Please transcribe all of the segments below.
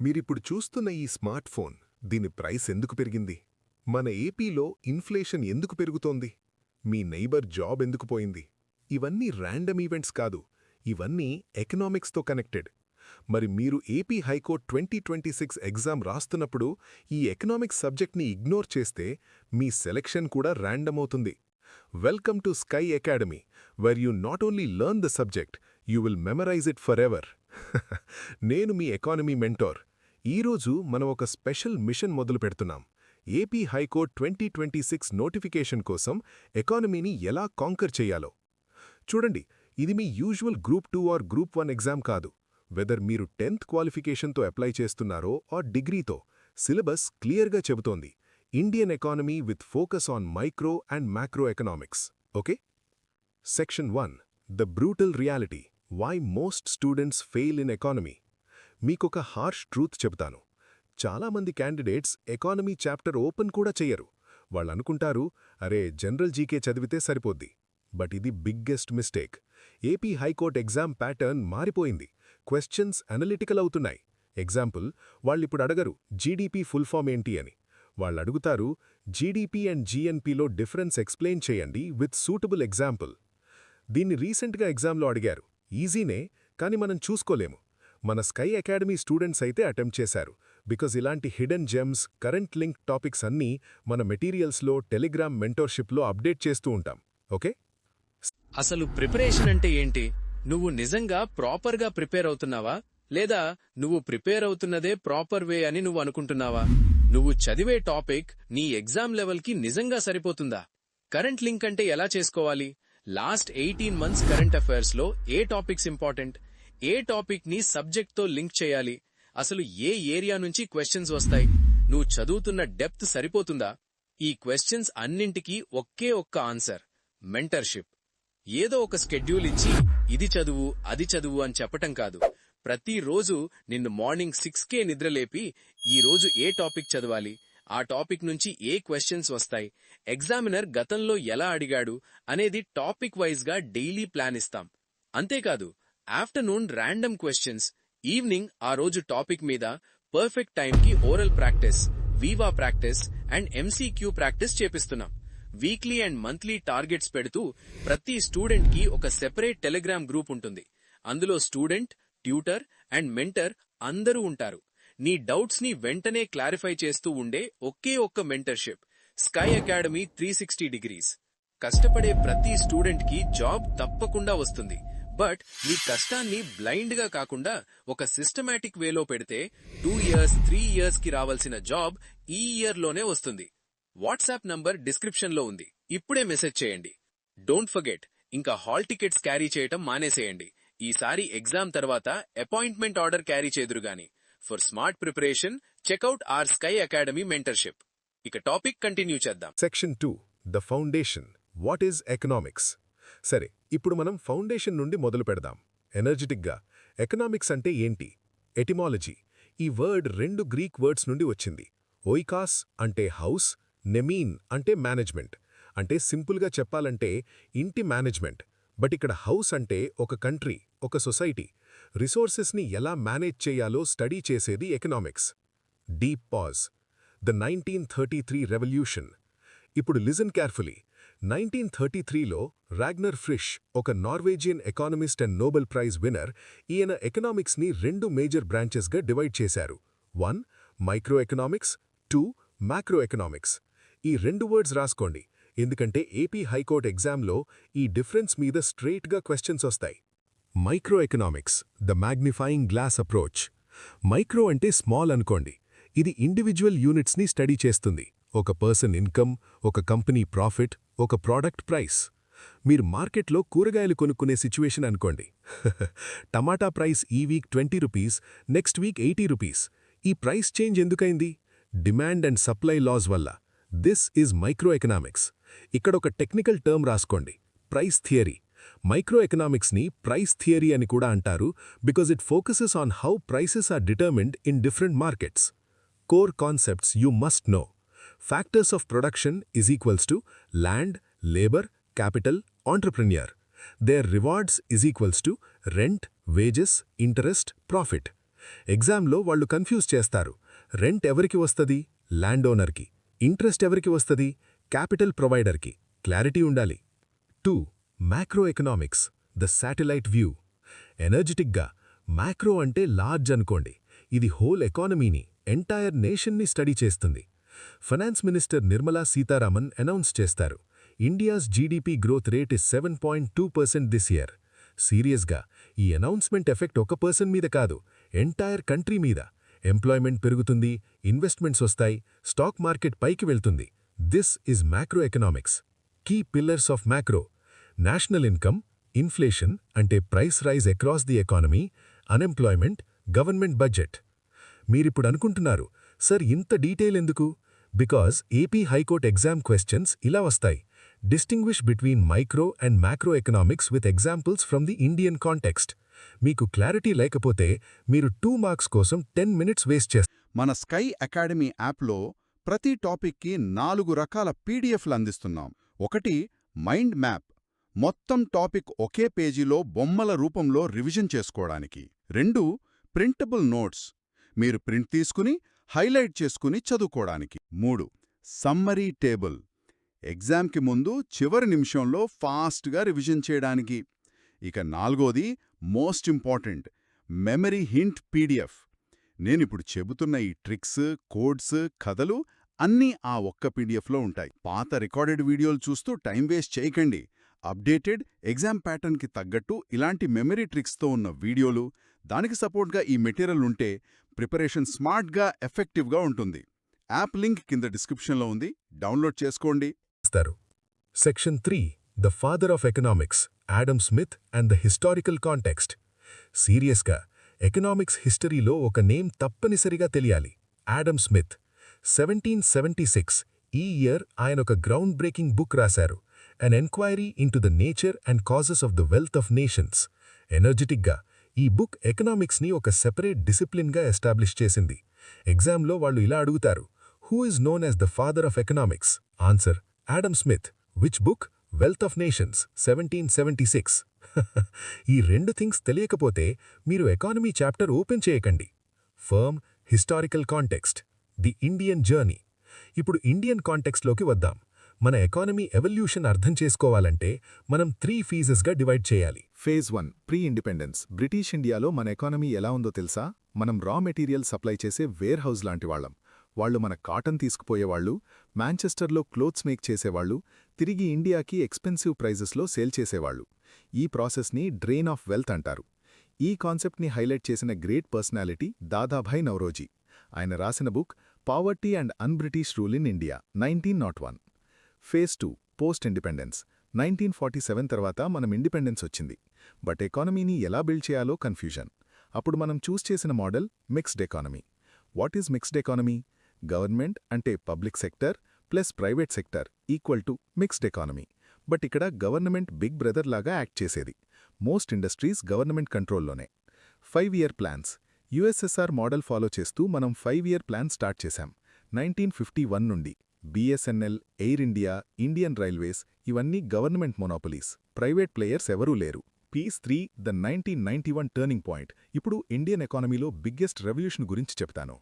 మీరిప్పుడు చూస్తున్న ఈ స్మార్ట్ ఫోన్ దీని ప్రైస్ ఎందుకు పెరిగింది? మన ఏపీలో ఇన్ఫ్లేషన్ ఎందుకు పెరుగుతోంది? మీ నైబర్ జాబ్ ఎందుకు పోయింది? ఇవన్నీ ర్యాండమ్ ఈవెంట్స్ కాదు, ఇవన్నీ ఎకనామిక్స్తో కనెక్టెడ్. మరి మీరు ఏపీ హైకోర్ట్ 2026 ఎగ్జామ్ రాస్తున్నప్పుడు ఈ ఎకనామిక్స్ సబ్జెక్ట్ని ఇగ్నోర్ చేస్తే మీ సెలెక్షన్ కూడా ర్యాండమ్ అవుతుంది. Welcome to sky academy, where you not only learn the subject, you will memorize it forever. నేను మీ ఎకానమీ మెంటోర్. ఈరోజు మనం ఒక స్పెషల్ మిషన్ మొదలు పెడుతున్నాం. ఏపీ హైకోర్ట్ 2026 నోటిఫికేషన్ కోసం ఎకానమీని ఎలా కాంకర్ చేయాలో. చూడండి, ఇది మీ usual group 2 or group 1 exam కాదు. వెదర్ మీరు 10th క్వాలిఫికేషన్తో అప్లై చేస్తున్నారో ఆర్ డిగ్రీతో, సిలబస్ క్లియర్గా చెబుతోంది. Indian economy with focus on micro and macro economics. Okay? Section 1, the brutal reality, why most students fail in economy. మీకొక హార్ష్ ట్రూత్ చెబుతాను. చాలామంది క్యాండిడేట్స్ ఎకానమీ చాప్టర్ ఓపెన్ కూడా చెయ్యరు. వాళ్ళనుకుంటారు, అరే జనరల్ జీకే చదివితే సరిపోద్ది. బట్ ఇది biggest mistake. AP high court exam pattern మారిపోయింది. క్వశ్చన్స్ అనలిటికల్ అవుతున్నాయి. ఎగ్జాంపుల్, వాళ్ళిప్పుడు అడగరు జీడీపీ ఫుల్ ఫామ్ ఏంటి అని. వాళ్ళడుగుతారు, జీడీపీ అండ్ జీఎన్పీలో డిఫరెన్స్ ఎక్స్ప్లెయిన్ చేయండి విత్ సూటబుల్ ఎగ్జాంపుల్. దీన్ని రీసెంట్గా ఎగ్జామ్లో అడిగారు. ఈజీనే, కానీ మనం చూసుకోలేము. మన స్కై అకాడమీ స్టూడెంట్స్ అయితే అటెంప్ట్ చేశారు. బికాజ్ ఇలాంటి hidden gems, current link topics అన్నీ మన మెటీరియల్స్లో, టెలిగ్రామ్ మెంటర్షిప్లో అప్డేట్ చేస్తూ ఉంటాం. ఓకే? అసలు ప్రిపరేషన్ అంటే ఏంటి? నువ్వు నిజంగా ప్రాపర్గా ప్రిపేర్ అవుతున్నావా, లేదా నువ్వు ప్రిపేర్ అవుతున్నదే ప్రాపర్ వే అని నువ్వు అనుకుంటున్నావా? నువ్వు చదివే టాపిక్ నీ ఎగ్జామ్ లెవెల్కి నిజంగా సరిపోతుందా? కరెంట్ లింక్ అంటే ఎలా చేసుకోవాలి? లాస్ట్ 18 months కరెంట్ అఫైర్స్లో ఏ టాపిక్స్ ఇంపార్టెంట్, ఏ టాపిక్ ని సబ్జెక్ట్తో లింక్ చేయాలి, అసలు ఏ ఏరియా నుంచి క్వశ్చన్స్ వస్తాయి, నువ్వు చదువుతున్న డెప్త్ సరిపోతుందా? ఈ క్వశ్చన్స్ అన్నింటికీ ఒకే ఒక్క ఆన్సర్: మెంటర్షిప్. ఏదో ఒక స్కెడ్యూల్ ఇచ్చి ఇది చదువు, అది చదువు అని చెప్పటం కాదు. ప్రతిరోజు నిన్ను మార్నింగ్ 6కే నిద్రలేపి ఈరోజు ఏ టాపిక్ చదవాలి, ఆ టాపిక్ నుంచి ఏ క్వశ్చన్స్ వస్తాయి, ఎగ్జామినర్ గతంలో ఎలా అడిగాడు అనేది టాపిక్ వైజ్గా డైలీ ప్లాన్ ఇస్తాం. అంతేకాదు, ఆఫ్టర్నూన్ ర్యాండమ్ క్వశ్చన్స్, ఈవినింగ్ ఆ రోజు టాపిక్ మీద పర్ఫెక్ట్ టైంకి oral practice, viva practice and MCQ practice చేపిస్తున్నాం. వీక్లీ అండ్ మంత్లీ టార్గెట్స్ పెడుతూ ప్రతి స్టూడెంట్ కి ఒక సెపరేట్ టెలిగ్రామ్ గ్రూప్ ఉంటుంది. అందులో స్టూడెంట్, ట్యూటర్ అండ్ మెంటర్ అందరూ ఉంటారు. నీ డౌట్స్ ని వెంటనే క్లారిఫై చేస్తూ ఉండే ఒకే ఒక్క మెంటర్షిప్, స్కై అకాడమీ 360 degrees. కష్టపడే ప్రతి స్టూడెంట్ కి జాబ్ తప్పకుండా వస్తుంది. బట్ నీ కష్టాన్ని బ్లైండ్ గా కాకుండా ఒక సిస్టమాటిక్ వేలో పెడితే 2 years, 3 years కి రావాల్సిన జాబ్ ఈ ఇయర్ లోనే వస్తుంది. వాట్సాప్ నంబర్ డిస్క్రిప్షన్ లో ఉంది. ఇప్పుడే మెసేజ్ చేయండి. డోంట్ ఫర్గెట్, ఇంకా హాల్ టికెట్స్ క్యారీ చేయటం మానేసేయండి. ఈసారి ఎగ్జామ్ తర్వాత అపాయింట్మెంట్ ఆర్డర్ క్యారీ చేదురుగాని. For smart preparation checkout R sky academy mentorship. ఇక టాపిక్ కంటిన్యూ చేద్దాం. Section 2, the foundation, what is economics. సరే, ఇప్పుడు మనం ఫౌండేషన్ నుండి మొదలు పెడదాం. ఎనర్జెటిక్గా, ఎకనామిక్స్ అంటే ఏంటి? ఎటిమాలజీ. ఈ వర్డ్ 2 గ్రీక్ వర్డ్స్ నుండి వచ్చింది. ఓయికాస్ అంటే హౌస్, నెమీన్ అంటే మేనేజ్మెంట్. అంటే సింపుల్గా చెప్పాలంటే ఇంటి మేనేజ్మెంట్. బట్ ఇక్కడ హౌస్ అంటే ఒక కంట్రీ, ఒక సొసైటీ. రిసోర్సెస్ని ఎలా మేనేజ్ చేయాలో స్టడీ చేసేది economics. Deep pause. The 1933 revolution. ఇప్పుడు లిజన్ కేర్ఫుల్లీ. 1933లో రాగ్నర్ ఫ్రిష్, ఒక Norwegian economist and Nobel prize winner, ఈయన ఎకనామిక్స్ని 2 మేజర్ బ్రాంచెస్గా డివైడ్ చేశారు. 1 మైక్రో ఎకనామిక్స్, 2 మ్యాక్రో ఎకనామిక్స్. ఈ 2 వర్డ్స్ రాసుకోండి, ఎందుకంటే ఏపీ హైకోర్ట్ ఎగ్జామ్లో ఈ డిఫరెన్స్ మీద స్ట్రెయిట్గా క్వశ్చన్స్ వస్తాయి. Micro economics, the magnifying glass approach. Micro అంటే స్మాల్ అనుకోండి. ఇది ఇండివిజువల్ యూనిట్స్ని స్టడీ చేస్తుంది. ఒక పర్సన్ ఇన్కమ్, ఒక కంపెనీ ప్రాఫిట్, ఒక ప్రోడక్ట్ ప్రైస్. మీరు మార్కెట్లో కూరగాయలు కొనుక్కునే సిచ్యువేషన్ అనుకోండి. టమాటా ప్రైస్ ఈ week 20 rupees, next week 80 rupees. ఈ ప్రైస్ చేంజ్ ఎందుకైంది? డిమాండ్ అండ్ సప్లై లాస్ వల్ల. This is micro economics. ఇక్కడ ఒక టెక్నికల్ టర్మ్ రాసుకోండి, ప్రైస్ థియరీ. మైక్రో ఎకనామిక్స్ని ప్రైస్ థియరీ అని కూడా అంటారు, because it focuses on how prices are determined in different markets. Core concepts you must know. Factors of production is equals to land, labour, capital, entrepreneur. Their rewards is equals to rent, wages, interest, profit. ఎగ్జామ్లో వాళ్ళు confuse చేస్తారు. Rent ఎవరికి వస్తది? Land ఓనర్కి. Interest ఎవరికి వస్తది? Capital ప్రొవైడర్కి. Clarity ఉండాలి. 2. Macro economics, the satellite view. ఎనర్జెటిక్గా మ్యాక్రో అంటే లార్జ్ అనుకోండి. ఇది హోల్ ఎకానమీని, ఎంటైర్ నేషన్ని స్టడీ చేస్తుంది. Finance minister Nirmala Sitharaman announce చేస్తారు, India's GDP growth rate is 7.2% this year. సీరియస్గా ఈ అనౌన్స్మెంట్ ఎఫెక్ట్ ఒక పర్సన్ మీద కాదు, ఎంటైర్ కంట్రీ మీద. ఎంప్లాయ్మెంట్ పెరుగుతుంది, ఇన్వెస్ట్మెంట్స్ వస్తాయి, స్టాక్ మార్కెట్ పైకి వెళ్తుంది. This is macro economics. Key pillars of macro: national income, inflation అంటే price rise across the economy, unemployment, government budget. మీరిప్పుడు అనుకుంటున్నారు, సర్ ఇంత డీటెయిల్ ఎందుకు? Because AP high court exam questions ఇలా వస్తాయి. Distinguish between micro and macro economics with examples from the Indian context. మీకు clarity లేకపోతే మీరు 2 మార్క్స్ కోసం 10 మినిట్స్ వేస్ట్ చేస్తారు. మన స్కై అకాడమీ యాప్లో ప్రతి టాపిక్కి 4 రకాల పీడిఎఫ్లు అందిస్తున్నాం. 1 మైండ్ మ్యాప్, మొత్తం టాపిక్ ఒకే పేజీలో బొమ్మల రూపంలో రివిజన్ చేసుకోవడానికి. 2 ప్రింటబుల్ నోట్స్, మీరు ప్రింట్ తీసుకుని హైలైట్ చేసుకుని చదువుకోవడానికి. 3 సమ్మరీ టేబుల్, ఎగ్జామ్కి ముందు చివరి నిమిషంలో ఫాస్ట్గా రివిజన్ చేయడానికి. ఇక 4ది most important, memory hint PDF. నేనిప్పుడు చెబుతున్న ఈ ట్రిక్స్, కోడ్స్, కథలు అన్నీ ఆ ఒక్క పీడిఎఫ్లో ఉంటాయి. పాత రికార్డెడ్ వీడియోలు చూస్తూ టైం వేస్ట్ చేయకండి. అప్డేటెడ్ ఎగ్జామ్ ప్యాటర్న్కి తగ్గట్టు ఇలాంటి మెమరీ ట్రిక్స్తో ఉన్న వీడియోలు, దానికి సపోర్ట్గా ఈ మెటీరియల్ ఉంటే ప్రిపరేషన్ స్మార్ట్గా, ఎఫెక్టివ్గా ఉంటుంది. యాప్ లింక్ కింద డిస్క్రిప్షన్లో ఉంది, డౌన్లోడ్ చేసుకోండి. Section 3, the father of economics, Adam Smith and the historical context. సీరియస్గా ఎకనామిక్స్ హిస్టరీలో ఒక నేమ్ తప్పనిసరిగా తెలియాలి, ఆడమ్ స్మిత్. 1776 ఈ ఇయర్ ఆయన ఒక గ్రౌండ్ బ్రేకింగ్ బుక్ రాశారు, an enquiry into the nature and causes of the wealth of nations. ఎనర్జెటిక్గా ఈ బుక్ ఎకనామిక్స్ని ఒక సెపరేట్ డిసిప్లిన్గా ఎస్టాబ్లిష్ చేసింది. ఎగ్జామ్లో వాళ్ళు ఇలా అడుగుతారు, who is known as the father of economics? Answer, Adam Smith. Which book? Wealth of nations, 1776. ఈ 2 things తెలియకపోతే మీరు ఎకానమీ చాప్టర్ ఓపెన్ చేయకండి. Firm, historical context, the Indian journey. ఇప్పుడు ఇండియన్ కాంటెక్స్ట్లోకి వద్దాం. మన ఎకానమీ ఎవల్యూషన్ అర్థం చేసుకోవాలంటే మనం 3 ఫేజెస్గా డివైడ్ చేయాలి. Phase 1, pre independence. బ్రిటిష్ ఇండియాలో మన ఎకానమీ ఎలా ఉందో తెలుసా? మనం రా మెటీరియల్ సప్లై చేసే వేర్ హౌస్ లాంటి వాళ్ళం. వాళ్ళు మన కాటన్ తీసుకుపోయేవాళ్ళు, మాంచెస్టర్లో క్లోత్స్ మేక్ చేసేవాళ్ళు, తిరిగి ఇండియాకి ఎక్స్పెన్సివ్ ప్రైజెస్లో సేల్ చేసేవాళ్ళు. ఈ ప్రాసెస్ని డ్రెయిన్ ఆఫ్ వెల్త్ అంటారు. ఈ కాన్సెప్ట్ని హైలైట్ చేసిన గ్రేట్ పర్సనాలిటీ దాదాభాయ్ నౌరోజీ. ఆయన రాసిన book poverty and un-British rule in India, 1901. Phase 2, post independence. 1947 తర్వాత మనం ఇండిపెండెన్స్ వచ్చింది. బట్ ఎకానమీని ఎలా బిల్డ్ చేయాలో కన్ఫ్యూజన్. అప్పుడు మనం చూస్ చేసిన model mixed economy. What is mixed economy? Government అంటే public sector plus private sector equal to mixed economy. But ఇక్కడ గవర్నమెంట్ బిగ్ బ్రదర్ లాగా యాక్ట్ చేసేది. మోస్ట్ ఇండస్ట్రీస్ గవర్నమెంట్ కంట్రోల్లోనే. 5-year plans. USSR model follow చేస్తూ మనం 5-year plan start చేశాం. 1951 నుండి BSNL, Air India, Indian Railways ఇవన్నీ గవర్నమెంట్ మొనోపలీస్, ప్రైవేట్ ప్లేయర్స్ ఎవరూ లేరు. Piece 3, the 1991 turning point. ఇప్పుడు ఇండియన్ ఎకానమీలో బిగ్గెస్ట్ రెవల్యూషన్ గురించి చెప్తాను.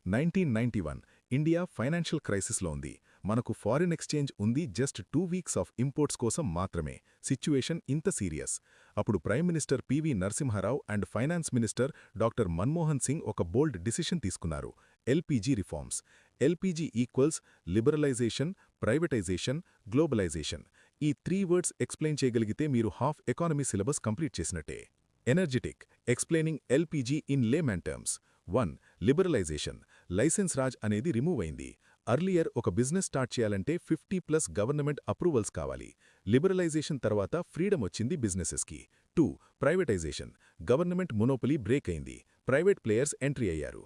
1991 ఇండియా ఫైనాన్షియల్ క్రైసిస్లో ఉంది. మనకు ఫారిన్ ఎక్స్చేంజ్ ఉంది జస్ట్ 2 వీక్స్ ఆఫ్ ఇంపోర్ట్స్ కోసం మాత్రమే. సిచ్యువేషన్ ఇంత సీరియస్. అప్పుడు prime minister PV Narasimha Rao and finance minister doctor Manmohan Singh ఒక బోల్డ్ డిసిషన్ తీసుకున్నారు, LPG reforms. LPG equals liberalization, privatization, globalization. ఈ 3 వర్డ్స్ ఎక్స్ప్లెయిన్ చేయగలిగితే మీరు హాఫ్ ఎకానమీ సిలబస్ కంప్లీట్ చేసినట్టే. Energetic, explaining LPG in layman terms. 1. Liberalization. Licence Raj అనేది remove అయింది. Earlier ఒక business start చేయాలంటే 50+ గవర్నమెంట్ అప్రూవల్స్ కావాలి. లిబరలైజేషన్ తర్వాత ఫ్రీడమ్ వచ్చింది బిజినెసెస్కి. 2. ప్రైవేటైజేషన్. గవర్నమెంట్ మొనోపలీ బ్రేక్ అయింది, ప్రైవేట్ ప్లేయర్స్ ఎంట్రీ అయ్యారు.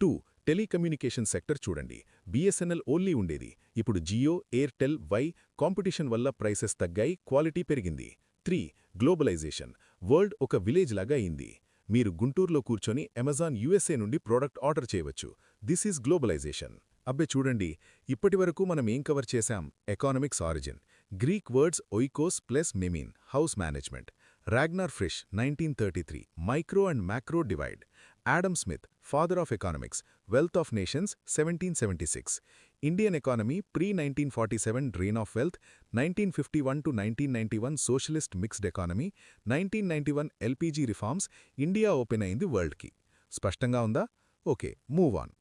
2. టెలికమ్యూనికేషన్ సెక్టర్ చూడండి, బిఎస్ఎన్ఎల్ ఓన్లీ ఉండేది. ఇప్పుడు జియో, ఎయిర్టెల్, వై కాంపిటీషన్ వల్ల ప్రైసెస్ తగ్గాయి, క్వాలిటీ పెరిగింది. 3. గ్లోబలైజేషన్. వరల్డ్ ఒక విలేజ్ లాగా అయింది. మీరు గుంటూరులో కూర్చొని అమెజాన్ యుఎస్ఏ నుండి ప్రోడక్ట్ ఆర్డర్ చేయవచ్చు. This is globalisation. అబ్బే చూడండి, ఇప్పటివరకు మనం ఏం కవర్ చేశాం? Economics origin, Greek words oikos plus మెమీన్, house management. Ragnar Frisch 1933, micro and macro divide. Adam Smith, father of economics, Wealth of Nations, 1776. Indian economy pre-1947 drain of wealth, 1951 to 1991 socialist mixed economy, 1991 LPG reforms, India open అయింది వరల్డ్కి. స్పష్టంగా ఉందా? Okay, move on.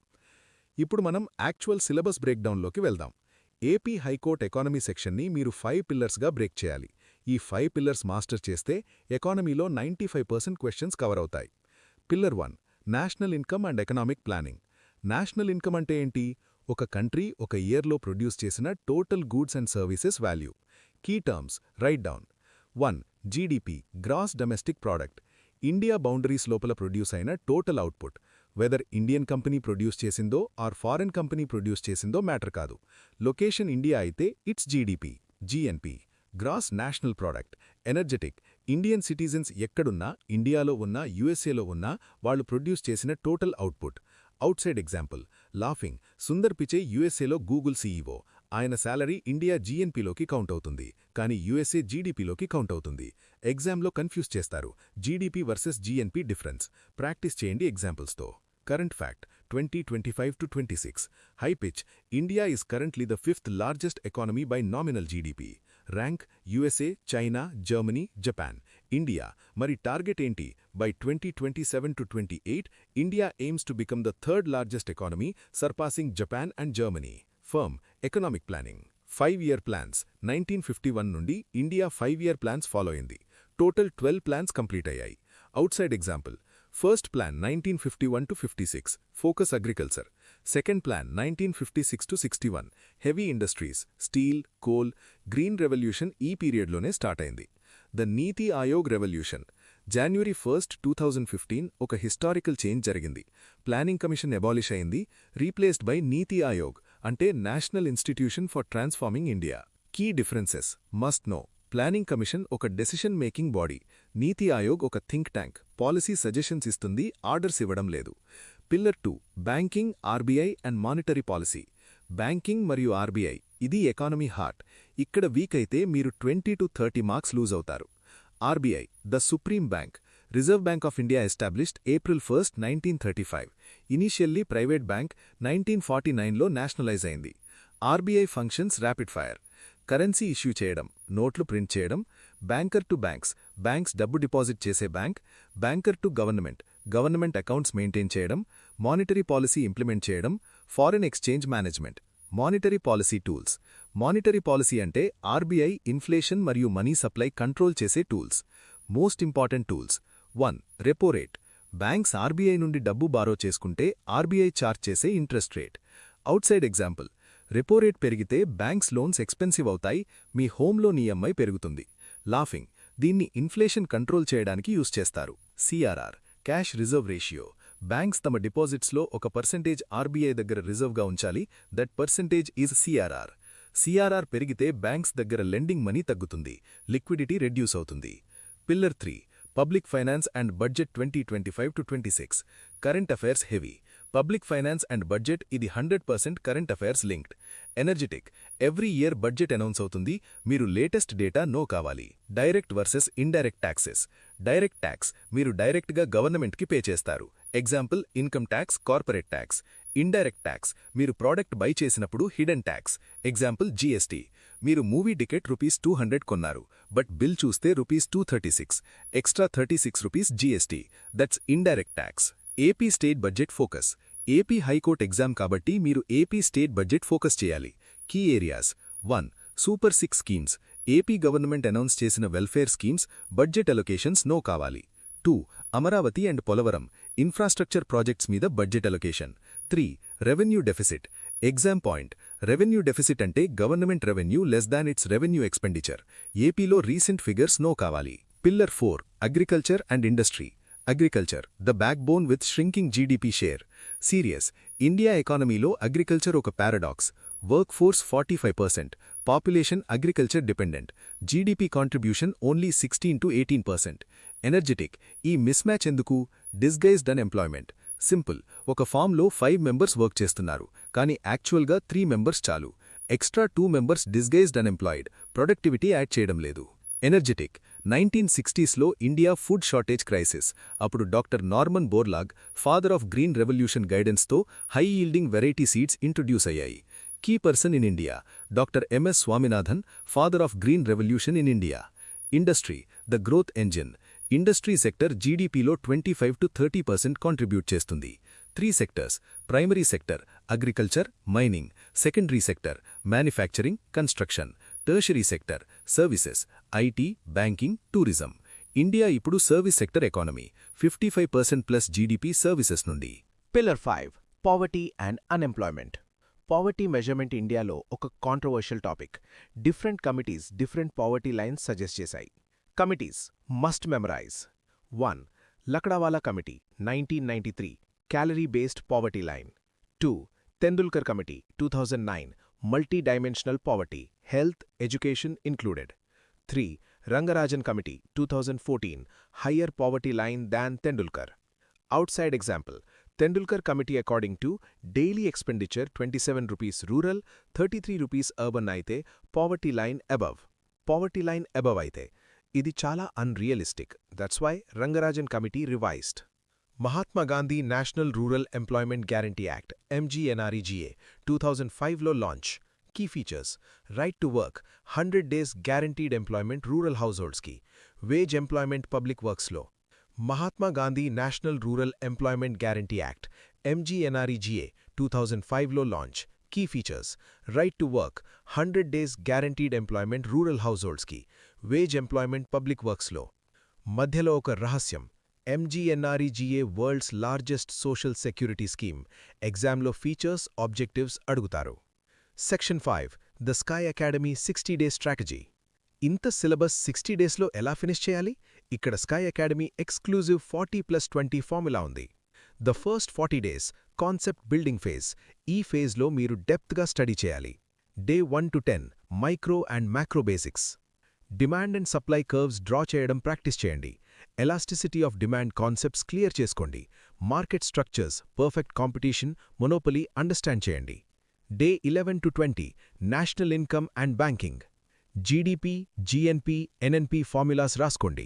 ఇప్పుడు మనం actual syllabus బ్రేక్డౌన్లోకి వెళ్దాం. AP high court economy సెక్షన్ని మీరు 5 పిల్లర్స్గా break చేయాలి. ఈ 5 pillars master చేస్తే ఎకానమీలో 95% క్వశ్చన్స్ కవర్ అవుతాయి. Pillar 1, national income and economic planning. National income అంటే ఏంటి? ఒక కంట్రీ ఒక ఇయర్లో ప్రొడ్యూస్ చేసిన total goods and services value. Key terms write down. 1. GDP, gross domestic product. India boundaries లోపల ప్రొడ్యూస్ అయిన total output. Whether Indian company produce చేసిందో or foreign company produce చేసిందో మ్యాటర్ కాదు. లొకేషన్ ఇండియా అయితే it's GDP. GNP, gross national product. Energetic, Indian citizens ఎక్కడున్నా, ఇండియాలో ఉన్నా యుఎస్ఏలో ఉన్నా వాళ్ళు ప్రొడ్యూస్ చేసిన total output. Outside example, laughing, Sundar Pichai యుఎస్ఏలో గూగుల్ సీఈఓ. ఆయన శాలరీ ఇండియా జీఎన్పీలోకి కౌంట్ అవుతుంది, కానీ యుఎస్ఏ జీడీపీలోకి కౌంట్ అవుతుంది. ఎగ్జామ్లో కన్ఫ్యూజ్ చేస్తారు. GDP versus GNP difference. Practice చేయండి ఎగ్జాంపుల్స్తో. Current fact, 2025-26. High pitch, India is currently the 5th largest economy by nominal GDP. Rank, USA, China, Germany, Japan. India, మరి target ఏంటి? By 2027-28, India aims to become the 3rd largest economy, surpassing Japan and Germany. Firm, economic planning. 5-year plans. 1951 నుండి India 5-year plans follow అయింది. Total 12 plans complete అయ్యాయి. Outside example. First plan 1951-56, focus agriculture. Second plan 1956-61, heavy industries, steel, coal, green revolution ఈ పీరియడ్లోనే start అయింది. The NITI Aayog revolution. January 1, 2015 ఒక historical change జరిగింది. Planning commission abolish అయింది, replaced by Niti Aayog, అంటే national institution for transforming India. Key differences must know. Planning commission ఒక decision making body, Niti Aayog ఒక think tank, policy suggestions ఇస్తుంది, orders ఇవ్వడం లేదు. Pillar 2, banking, RBI and monetary policy. Banking మరియు RBI ఇది economy heart. ఇక్కడ weak అయితే మీరు 20 to 30 మార్క్స్ లూజ్ అవుతారు. RBI, the supreme bank. Reserve bank of India established April 1, 1935. Initially private bank, 1949లో నేషనలైజ్ అయింది. RBI functions rapid fire. Currency issue చేయడం, నోట్లు ప్రింట్ చేయడం. బ్యాంకర్ టు బ్యాంక్స్, బ్యాంక్స్ డబ్బు డిపాజిట్ చేసే bank. Banker to government, government accounts maintain చేయడం. Monetary policy implement చేయడం. Foreign exchange management. Monetary policy tools. Monetary policy అంటే RBI inflation మరియు money supply control చేసే tools. Most important tools. 1. Repo rate. Banks RBI నుండి డబ్బు borrow చేసుకుంటే RBI charge చేసే interest rate. Outside example, repo rate పెరిగితే banks loans expensive అవుతాయి, మీ home loan EMI పెరుగుతుంది. లాఫింగ్, దీన్ని ఇన్ఫ్లేషన్ కంట్రోల్ చేయడానికి యూజ్ చేస్తారు. CRR, cash reserve ratio. Banks తమ డిపాజిట్స్లో ఒక పర్సెంటేజ్ ఆర్బీఐ దగ్గర రిజర్వ్గా ఉంచాలి, that percentage is CRR. CRR పెరిగితే బ్యాంక్స్ దగ్గర లెండింగ్ మనీ తగ్గుతుంది, లిక్విడిటీ రెడ్యూస్ అవుతుంది. Pillar 3, public finance and budget 2025-26. Current affairs heavy. Public finance and budget ఇది 100% current affairs linked. Energetic, every year budget announce అవుతుంది, మీరు latest data no కావాలి. Direct versus indirect taxes. Direct tax, మీరు డైరెక్ట్గా గవర్నమెంట్కి pay చేస్తారు. Example, income tax, corporate tax. Indirect tax, మీరు product by చేసినప్పుడు హిడెన్ ట్యాక్స్. Example, GST. మీరు మూవీ టికెట్ ₹200 కొన్నారు, బట్ బిల్ చూస్తే ₹236, extra ₹36 GST. That's indirect tax. AP state budget focus. AP high court exam కాబట్టి మీరు ఏపీ స్టేట్ బడ్జెట్ ఫోకస్ చేయాలి. Key areas. 1. Super 6 schemes. AP government announce చేసిన welfare schemes, budget allocations know కావాలి. 2. Amaravati and Polavaram, infrastructure projects మీద budget allocation. 3. Revenue deficit. Exam point. Revenue deficit అంటే government revenue less than its revenue expenditure. ఏపీలో recent figures know కావాలి. Pillar 4, agriculture and industry. Agriculture, the backbone with shrinking GDP share. Serious, India ఎకానమీలో agriculture ఒక paradox. Workforce 45%, population agriculture dependent. GDP contribution only 16 to 18%. Energetic, ఈ mismatch ఎందుకు? Disguised unemployment. Simple, ఒక ఫామ్లో 5 members work చేస్తున్నారు, కానీ యాక్చువల్గా 3 members చాలు. Extra 2 members disguised unemployed, productivity add చేయడం లేదు. ఎనర్జెటిక్ 1960స్లో ఇండియా ఫుడ్ షార్టేజ్ క్రైసిస్. అప్పుడు doctor Norman Borlaug, father of green revolution గైడెన్స్తో high yielding variety seeds introduce అయ్యాయి. Key person in India doctor MS Swaminathan, father of green revolution in India. Industry the growth engine. Industry sector జీడీపీలో 25–30% contribute చేస్తుంది. 3 sectors: primary sector agriculture, mining; secondary sector manufacturing, construction; tertiary sector services, IT, banking, tourism. India ఇప్పుడు service sector economy. 55%+ GDP services నుండి. Pillar 5 Poverty and Unemployment. Poverty measurement ఇండియాలో ఒక controversial topic. Different committees different poverty lines suggest చేశాయి. Committees must memorise. 1. Lakdawala committee 1993 calorie based poverty line. 2. Tendulkar committee 2009 multi dimensional poverty, health, education included. 3. Rangarajan committee 2014 higher poverty line than Tendulkar. Outside example, Tendulkar Committee according to daily expenditure 27 rupees rural, 33 rupees urban అయితే poverty line above. Poverty line above అయితే ఇది చాలా unrealistic. That's why Rangarajan Committee revised. Mahatma Gandhi National Rural Employment Guarantee Act MGNREGA 2005లో launch. Key features: right to work 100 days guaranteed employment rural households కి. Wage employment public works law. Mahatma Gandhi national rural employment guarantee act MGNREGA 2005లో launch. Key features: right to work 100 days guaranteed employment rural హౌస్హోల్డ్స్కి. Wage employment public వర్క్స్లో. మధ్యలో ఒక రహస్యం: MGNREGA world's largest social security scheme. ఎగ్జామ్లో features, objectives అడుగుతారు. Section 5 the Sky Academy 60 days strategy. ఇంత syllabus 60 daysలో ఎలా ఫినిష్ చేయాలి? ఇక్కడ స్కై అకాడమీ ఎక్స్క్లూజివ్ 40+20 ఫార్ములా ఉంది. The first 40 days concept building phase. ఈ ఫేజ్లో మీరు డెప్త్గా స్టడీ చేయాలి. Day 1 to 10 micro and macro basics. Demand and supply curves draw చేయడం ప్రాక్టీస్ చేయండి. Elasticity of demand concepts clear చేసుకోండి. Market structures, perfect competition, monopoly understand చేయండి. Day 11 to 20 national income and banking. GDP, GNP, NNP formulas రాసుకోండి.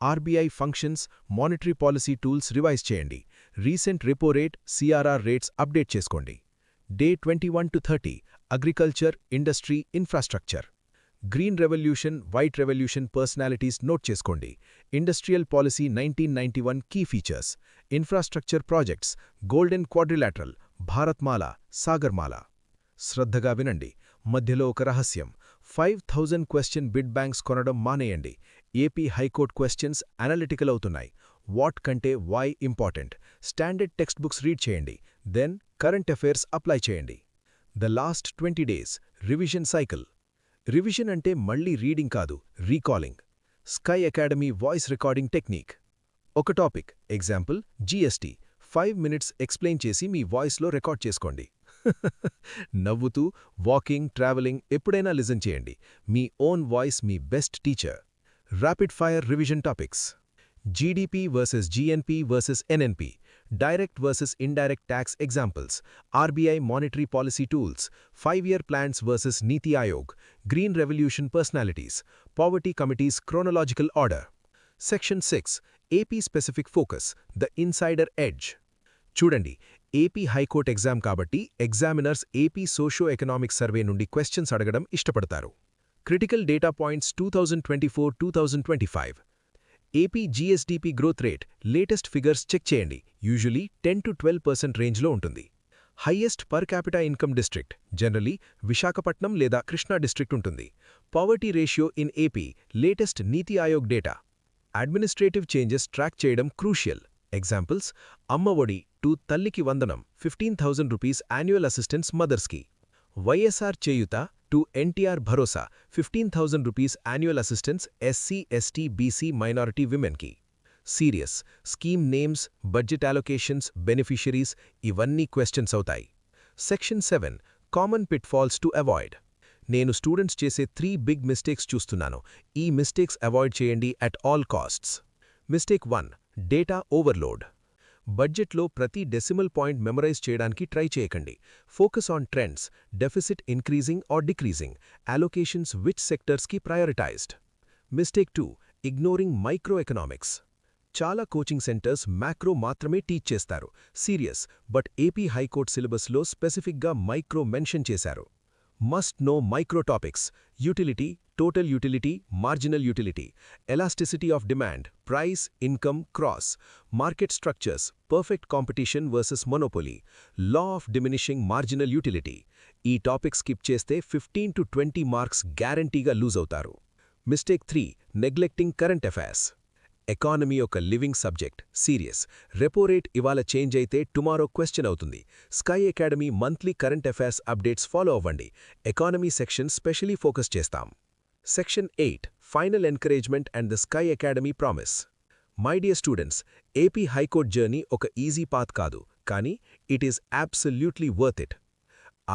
RBI functions, monetary policy tools revise చేయండి. Recent repo rate, CRR rates update చేసుకోండి. Day 21 to 30 agriculture, industry, infrastructure. Green revolution, white revolution personalities note చేసుకోండి. Industrial policy 1991 key features. Infrastructure projects, golden quadrilateral, Bharatmala, Sagarmala. శ్రద్ధగా వినండి. మధ్యలో ఒక రహస్యం: 5000 question bid banks కొనడం మానేయండి. ఏపీ హైకోర్టు క్వశ్చన్స్ అనలిటికల్ అవుతున్నాయి. వాట్ కంటే why important. Standard text books read చేయండి. దెన్ కరెంట్ అఫైర్స్ అప్లై చేయండి. The last 20 days revision cycle. Revision అంటే మళ్ళీ రీడింగ్ కాదు, recalling. Sky Academy voice recording technique. ఒక topic, example GST, 5 minutes explain చేసి మీ వాయిస్లో రికార్డ్ చేసుకోండి. నవ్వుతూ, వాకింగ్, ట్రావెలింగ్ ఎప్పుడైనా లిజన్ చేయండి. మీ ఓన్ వాయిస్ మీ best teacher. Rapid fire revision topics. GDP versus GNP versus NNP. Direct versus indirect tax examples. RBI monetary policy tools. 5-year plans versus Niti Aayog. Green revolution personalities. Poverty committees chronological order. Section 6 AP specific focus, the insider edge. చూడండి, AP high court exam కాబట్టి examiners AP socio economic survey నుండి questions అడగడం ఇష్టపడతారు. Critical data points 2024-2025. AP GSDP growth rate latest figures check చేయండి. Usually 10 to 12% రేంజ్లో ఉంటుంది. Highest per capita income district generally Visakhapatnam లేదా Krishna district ఉంటుంది. Poverty ratio in AP latest Niti Aayog data. Administrative changes track చేయడం crucial. Examples: Ammavodi to Thalliki Vandanam 15,000 rupees annual assistance మదర్స్కి. YSR Cheyutha to NTR Bharosa 15,000 rupees annual assistance SC, ST, BC, minority విమెన్కి. Serious, scheme names, budget allocations, beneficiaries ఇవన్నీ questions అవుతాయి. Section 7 common pitfalls to avoid. నేను students చేసే 3 big mistakes చూస్తున్నాను. ఈ mistakes avoid చేయండి at all costs. Mistake 1 data overload. బడ్జెట్లో ప్రతి డెసిమల్ పాయింట్ మెమరైజ్ చేయడానికి ట్రై చేయకండి. Focus on trends, deficit increasing or decreasing, allocations which సెక్టర్స్కి prioritised. Mistake 2 ignoring micro economics. చాలా కోచింగ్ సెంటర్స్ మ్యాక్రో మాత్రమే టీచ్ చేస్తారు. సీరియస్, బట్ ఏపీ హైకోర్టు సిలబస్లో స్పెసిఫిక్గా మైక్రో మెన్షన్ చేశారు. Must know micro topics: utility, total utility, marginal utility, elasticity of demand, price, income, cross, market structures, perfect competition versus monopoly, law of diminishing marginal utility. ఈ topic skip చేస్తే 15 to 20 marks గ్యారంటీగా lose అవుతారు. Mistake 3 neglecting current affairs. Economy ఒక living subject. Serious, repo rate ఇవాళ change అయితే tomorrow question అవుతుంది. Sky Academy monthly current affairs updates follow అవ్వండి. Economy section specially focus చేస్తాం. Section 8 final encouragement and the Sky Academy promise. My dear students, AP high court journey ఒక easy path కాదు, కానీ it is absolutely worth it.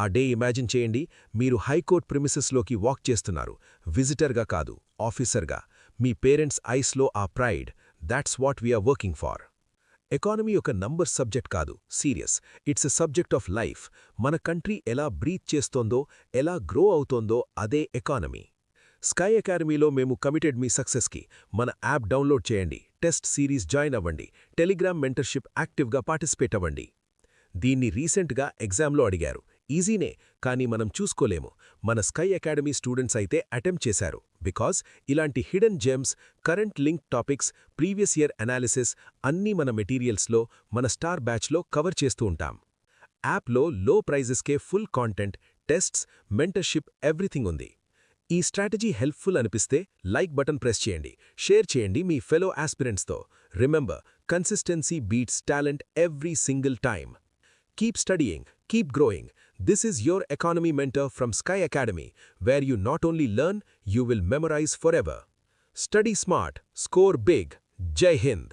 ఆ day imagine చేయండి, మీరు high court ప్రిమిసెస్లోకి walk చేస్తున్నారు. విజిటర్గా కాదు, ఆఫీసర్గా. మీ పేరెంట్స్ ఐస్లో ఆ pride, that's what we're working for. Economy ఒక నంబర్ సబ్జెక్ట్ కాదు, serious, it's a subject of life. మన కంట్రీ ఎలా బ్రీత్ చేస్తోందో, ఎలా గ్రో అవుతోందో అదే ఎకానమీ. స్కై అకాడమీలో మేము కమిటెడ్ మీ సక్సెస్కి. మన యాప్ డౌన్లోడ్ చేయండి, టెస్ట్ సిరీస్ జాయిన్ అవ్వండి, టెలిగ్రామ్ మెంటర్షిప్ యాక్టివ్గా పార్టిసిపేట్ అవ్వండి. దీన్ని రీసెంట్గా ఎగ్జామ్లో అడిగారు. ఈజీనే, కానీ మనం చూసుకోలేము. మన స్కై అకాడమీ స్టూడెంట్స్ అయితే అటెంప్ట్ చేశారు. బికాజ్ ఇలాంటి hidden gems, current link topics, previous year analysis అన్నీ మన మెటీరియల్స్లో, మన స్టార్ బ్యాచ్లో కవర్ చేస్తూ ఉంటాం. యాప్లో లో ప్రైజెస్కే full content, tests, mentorship everything ఉంది. ఈ స్ట్రాటజీ హెల్ప్ఫుల్ అనిపిస్తే లైక్ బటన్ ప్రెస్ చేయండి, షేర్ చేయండి మీ ఫెలో ఆస్పిరెంట్స్తో. Remember, consistency beats talent every single time. Keep studying, keep growing. This is your economy mentor from Sky Academy, where you not only learn, you will memorize forever. Study smart, score big. Jai Hind.